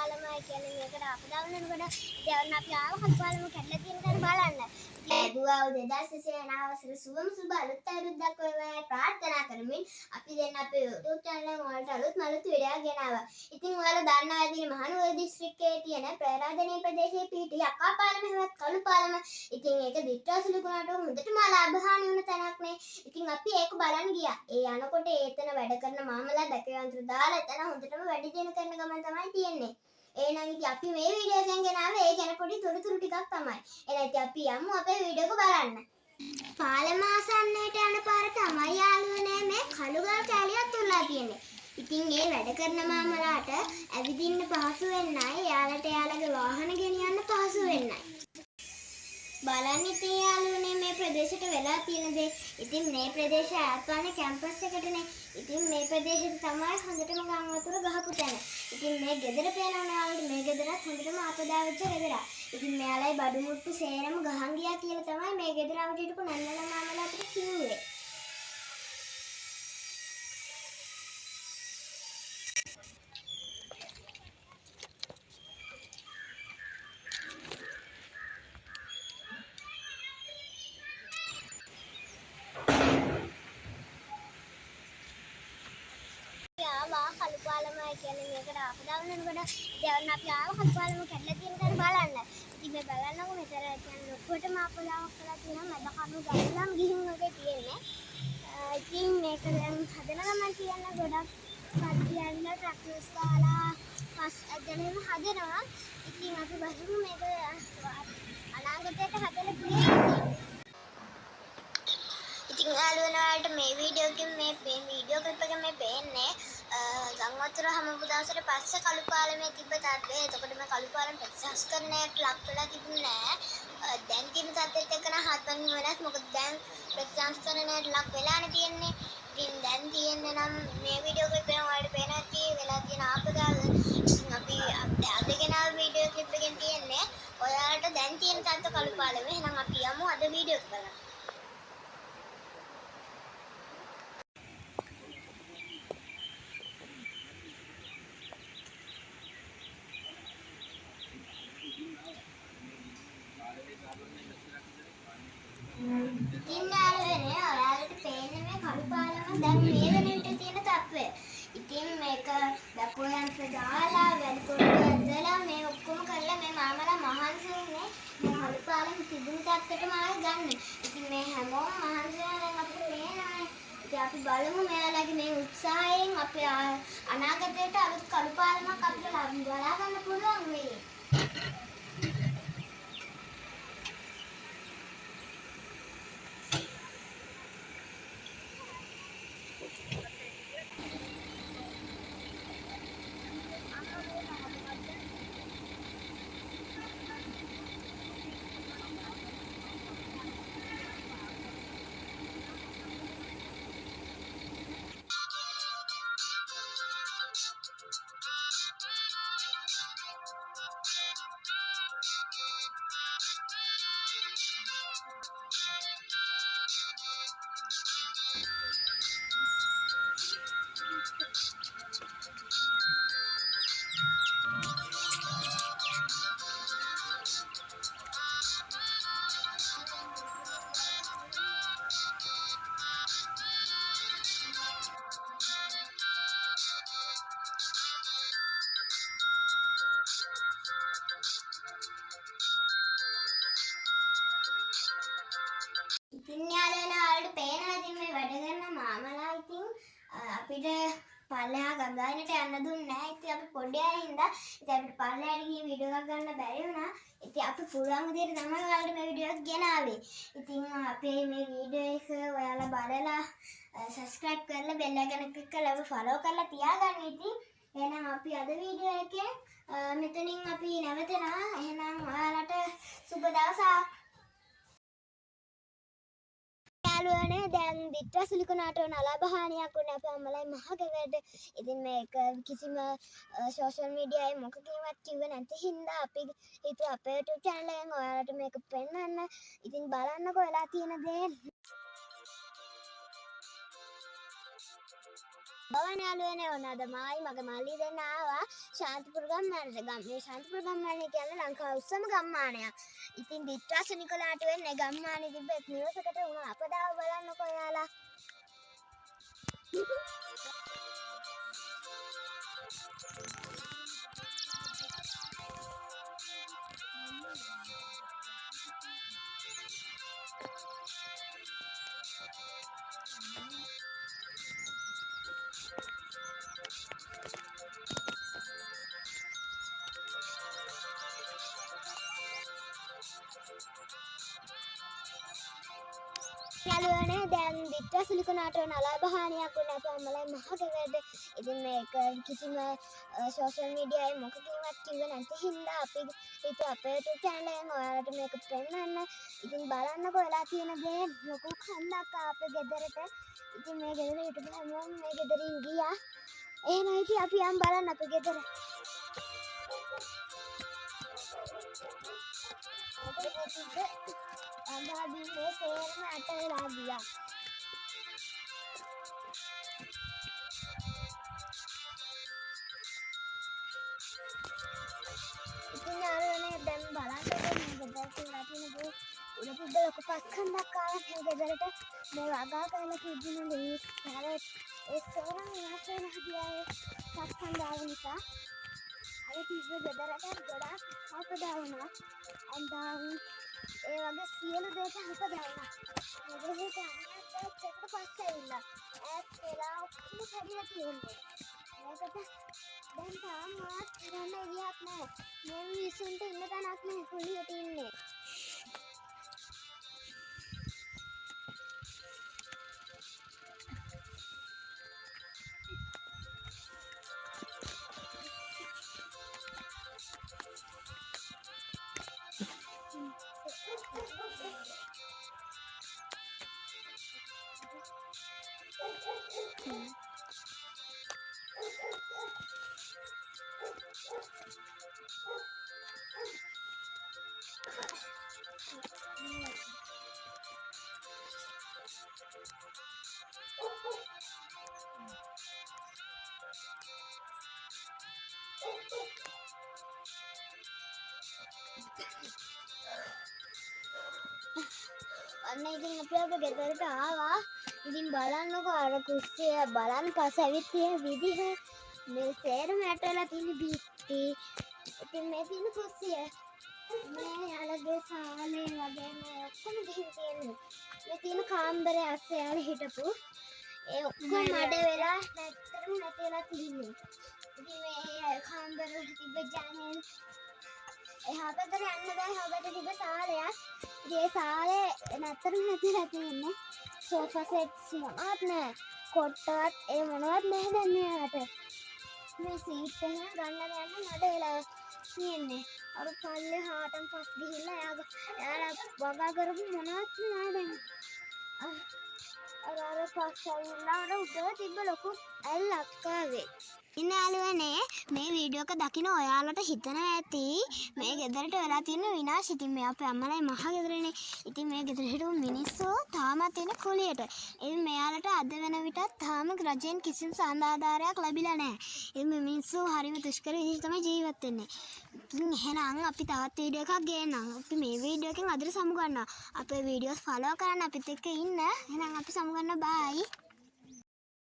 පාලමයි කියන්නේ මේකට අපදාව වෙනකොට ඉතින් අපි ආව කළු පාලම කැඩලා තියෙන තැන බලන්න. දුවව 2029 අවසර සුබම සුබ අලුත් අවුරුද්දක් වේවායි ප්‍රාර්ථනා කරමින් අපි දැන් අපේ YouTube channel වලට අලුත් වීඩියෝ ගෙනාවා. ඉතින් ඔයාලා දන්නවා ඇතිනේ මහනුවර දිස්ත්‍රික්කයේ තියෙන ප්‍රාරාධනීය ප්‍රදේශයේ පිහිටි යකා පාලම හැවත් කළු පාලම. ඉතින් ඒක දිට්ඨාසුලු කුණාට හොඳටම ලාභහානි වුණ තැනක් නේ. ඉතින් අපි ඒක බලන්න ගියා. ඒ යනකොට ඒතන වැඩ කරන මාමලා දැකයන්ත්‍ර දාලා එතන හොඳටම වැඩි දින කරන ගමන් තමයි තියෙන්නේ. එහෙනම් ඉතින් අපි මේ වීඩියෝ එකෙන් ගෙනාවේ ඒ ගැන පොඩි තොරතුරු ටිකක් තමයි. එහෙනම් ඉතින් අපි යමු අපේ වීඩියෝ එක බලන්න. පාලම ආසන්නයට යන පාර තමයි යාළුවනේ මේ කළුගල් කැලියක් තුලලා තියෙන්නේ. ඉතින් මේ වැඩ කරන මාමලාට ඇවිදින්න පහසු වෙන්නයි යාළට යාළගේ වාහන ගෙනියන්න පහසු වෙන්නයි. බලන්න ඉතින් යාළුවනේ මේ ප්‍රදේශයට වෙලා තියෙන දේ. ඉතින් මේ ප්‍රදේශය ආත්වානේ කැම්පස් එකටනේ. ඉතින් මේ ප්‍රදේශෙට තමයි හොඳටම ගම් වතුර ගහපු තැන. ඉතින් මේ ගෙදර පේනවා යාළුවනේ මේ ගෙදරත් හොඳටම ආපදා වෙච්ච ගෙදරක්. ඉතින් මෙයාලයි බඩු මුට්ටු සේරම ගහන් ගියා කියලා තමයි මේ ගෙදර අවුට හිටපු නන්නල මාමලා අපිට කිව්වේ. කළු පාලමයි කියන්නේ මේකට අපදාව වෙනකොට ඉතින් අපි ආව කළු පාලම කැඩලා තියෙන තැන බලන්න. ඉතින් මේ බලන්නකො මෙතන කියන්නේ ලොකුවටම අපදාවක් කරලා තියෙනවා. මැද කණු ගල්ලම් ගිහින් වගේ තියෙන්නේ. ඉතින් මේක දැන් හදන ගමන් කියන්න ගොඩක් කට්ටියන්න ට්‍රැක්ටර්ස් දාලා පස් ඇදගෙන හදනවා. ඉතින් අපි බලමු මේක අනාගතයට හදලා තියෙන්නේ. ඉතින් යාළුවනට මේ වීඩියෝ එකෙන් මේ වීඩියෝ ක්ලිප් එක මේ පේන්නේ ගංවතුර හමපු දවසට පස්සේ කළු පාලමේ තිබ්බ තත්ත්වය. එතකොට මේ කළු පාලම ප්‍රතිසංස්කරණයට ලක් වෙලා තිබුණේ නැහැ. දැන් තියෙන තත්ත්වෙත් එක්ක නම් හත්වන්න වෙනස්. මොකද දැන් ප්‍රතිසංස්කරණයට ලක් වෙලානේ තියෙන්නේ. ඉතින් දැන් තියෙන්නේ නම් මේ වීඩියෝ ක්ලිප් එකෙන් ඔයාලට පේනවා ඇති වෙලා තියෙන ආපදාව. ඉතින් අපි අදගෙන ආව වීඩියෝ ක්ලිප් එකෙන් තියෙන්නේ ඔයාලට දැන් තියෙන තත්ත්ව කළු පාලමේ. එහෙනම් අපි යමු අද වීඩියෝ එක බලන්න. ඉතින් යාළුවනේ ඔයාලට පේන්නේ මේ කළු පාලම දැන් මේ වෙනවිට තියෙන තත්ත්වය. ඉතින් මේක දකුවයන්ට දාලා වැඩිපොඩ ඇදලා මේ ඔක්කොම කරලා මේ මාමලා මහන්සි වෙන්නේ මේ කළු පාලම තිබුණු තත්ත්වයටම ආයෙ ගන්න. ඉතින් මේ හැමෝම මහන්සි වෙනවා අපිට පේනවානේ. ඉතින් අපි බලමු මෙයාලගේ මේ උත්සාහයෙන් අපේ අනාගතයට අලුත් කළු පාලමක් අපිට බලා ගන්න පුළුවන් වෙයි. ඉතින් යාළුවනේ ඔයාලට පේනවා ඉතින් මේ වැඩ කරන මාමලා ඉතින් අපිට පල්ලෙහා ගඟයිනට යන්න දුන්නේ නැහැ. ඉතින් අපි පොඩි අය හින්දා ඉතින් අපිට පල්ලෙහාට ගිහින් වීඩියෝ එකක් ගන්න බැරි වුණා. ඉතින් අපි පුළුවන් විදිහට තමයි ඔයාලට මේ වීඩියෝ එක ගෙනාවේ. ඉතින් අපේ මේ වීඩියෝ එක ඔයාලා බලලා subscribe කරලා bell icon click කරලා follow කරලා තියාගන්න. ඉතින් එහෙනම් අපි අද වීඩියෝ එකේ මෙතනින් අපි නැවතෙනවා. එහෙනම් ඔයාලට සුබ දවසක්. යාළුවනේ දැන් දිට්ඨාසුලු කුණාට නලාභහානියක් වුණේ අපේ අම්මලයි මහගෙවැඩ. ඉතින් මේක කිසිම සෝෂල් මීඩියාවේ මොකකින්වත් කිව්වේ නැති හින්දා අපි හිතුවා අපේ YouTube channel එකෙන් ඔයාලට මේක පෙන්වන්න. ඉතින් බලන්නකෝ වෙලා තියෙන දේ. බවන යාළුවනේ ඔන්න අද මායි මගේ මල්ලි දෙන්න ආවා ශාන්තිපුර ගම්මානට. මේ ශාන්තිපුර ගම්මානය කියන්නේ ලංකාවේ උස්සම ගම්මානයක්. ඉතින් දිත්‍රාස නිකොලාට වෙන්නේ ගම්මානේ තිබ්බ එක් නිවසකට වුණා අපදාව බලන්නකෝ යාළුවා. යාළුවනේ දැන් දිත්‍රාසලිකුණාට නලාභානියක් වුණා අපේ අම්මලයි මහගෙවැද්ද. ඉතින් මේක කිසිම සෝෂල් මීඩියාවේ මොකකින්වත් කිව්වේ නැති හින්දා අපි හිතුවා අපේ YouTube channel එකෙන් ඔයාලට මේක පෙන්නන්න. ඉතින් බලන්නකෝ වෙලා තියෙන දේ ලොකු කන්දක් අපේ ගෙදරට. ඉතින් මේ ගෙදර හිටපු හැමෝම මේ ගෙදරින් ගියා. එහෙනම් ඉතින් අපි යන් බලන්න අපේ ගෙදර. අඳාබින්නේ සේරම අට වෙලා ගියා. ඉතින් යාළුවනේ දැන් බලන්න මේ ගෙදරට වෙලා තියෙන දේ උඩ තිබ්බ ලොකු පස්කන්දක් ආවා මේ ගෙදරට. මේ වගා කරලා තිබුණ දේ පැරට් ඒ සේරම විනාශ වෙලා ගියා ඒ පස්කන්ද ආව නිසා. අර තිබ්බ ගෙදරට ගොඩාක් අපදා වුණා. ඒ වගේ සියලු දේට අපදා වුණා. මොකද අනිත් එකට පස්සේ ඇවිල්ලා ඈත් වෙලා ඔක්කොම කැඩිලා තියෙන්නේ. මේකට දැන් තාමත් කරන්න විදියක් නැහැ. මේ මිනිස්සුන්ට ඉන්න තැනක් නැහැ කුලියට ඉන්නේ. අන්න ඉතින් අපි අපේ ගෙදරට ආවා. ඉතින් බලන්නකෝ අර කුස්සිය බලන්න පස්ස ඇවිත් තියෙන විදිහ මේ සේරම ඇටලා තියෙන බිත්ති. ඉතින් මේ තියෙන කුස්සිය මේ යාළගේ සාලේ වගේ මේ ඔක්කොම ගිහින් තියෙන්නේ. මේ තියෙන කාමරේ අස්සේ යාළ හිටපු ඒ ඔක්කොම මඩ වෙලා නැත්තරම නැතිලා තියෙන්නේ. ඉතින් මේ කාමර තිබ්බ ජනෙල් එහා පැත්තට යන්න බෑ. එහා පැත්තේ තිබ්බ සාලයක්. ඒ සාලේ නැත්තරම නැතිලා තියෙන්නේ. සෝෆා සෙට්ස් මොනවත් නැහැ. කොට්ටවත් ඒ මොනවත් නැහැ දැන් මෙයාට. මේ සීට් එක ගන්න යන්න මඩ වෙලා තියෙන්නේ. අර පල්ලේ හාටන් පස් ගිහිල්ලා එයාලා වගා කරපු මොනවත් නෑ දැන්. අර පස් ඇවිල්ලා අර උඩ තිබ්බ ලොකු ඇල්ලක් ආවේ. ඉතින් යාළුවනේ මේ වීඩියෝ එක දකින ඔයාලට හිතනවා ඇති මේ ගෙදරට වෙලා තියෙන විනාශ. ඉතින් මේ අපේ අම්මලයි මහ ගෙදරනේ. ඉතින් මේ ගෙදර හිටපු මිනිස්සු තාමත් ඉන්නේ කුලියට. ඉතින් මෙයාලට අද වෙන විටත් තාම රජෙන් කිසිම සාන්දාධාරයක් ලැබිලා නැහැ. ඉතින් මේ මිනිස්සු හරිම දුෂ්කර විදිහට තමයි ජීවත් වෙන්නේ. ඉතින් එහෙනම් අපි තවත් වීඩියෝ එකක් ගේන්නම්. අපි මේ වීඩියෝ එකෙන් අදට සමු ගන්නවා. අපේ වීඩියෝස් ෆලෝ කරන්න අපිත් එක්ක ඉන්න. එහෙනම් අපි සමු ගන්නවා. බයි.